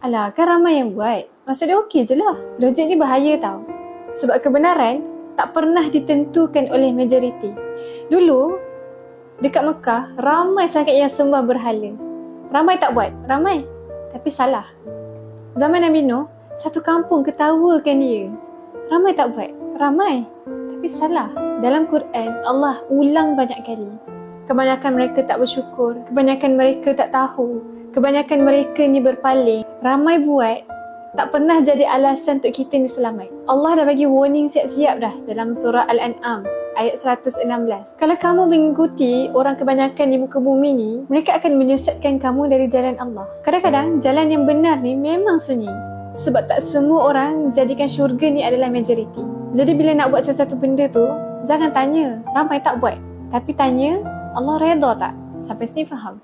Alah, kan ramai yang buat. Maksud dia okey je lah. Logik ni bahaya tau. Sebab kebenaran tak pernah ditentukan oleh majoriti. Dulu, dekat Mekah, ramai sangat yang sembah berhala. Ramai tak buat? Ramai. Tapi salah. Zaman Nabi Nuh, satu kampung ketawakan dia. Ramai tak buat? Ramai. Tapi salah. Dalam Quran, Allah ulang banyak kali. Kebanyakan mereka tak bersyukur. Kebanyakan mereka tak tahu. Kebanyakan mereka ni berpaling. Ramai buat, tak pernah jadi alasan untuk kita ni selamat. Allah dah bagi warning siap-siap dah dalam surah Al-An'am ayat 116. Kalau kamu mengikuti orang kebanyakan di muka bumi ni, mereka akan menyesatkan kamu dari jalan Allah. Kadang-kadang jalan yang benar ni memang sunyi. Sebab tak semua orang jadikan syurga ni adalah majoriti. Jadi bila nak buat sesuatu benda tu, jangan tanya ramai tak buat. Tapi tanya Allah redha tak? Sampai sini faham?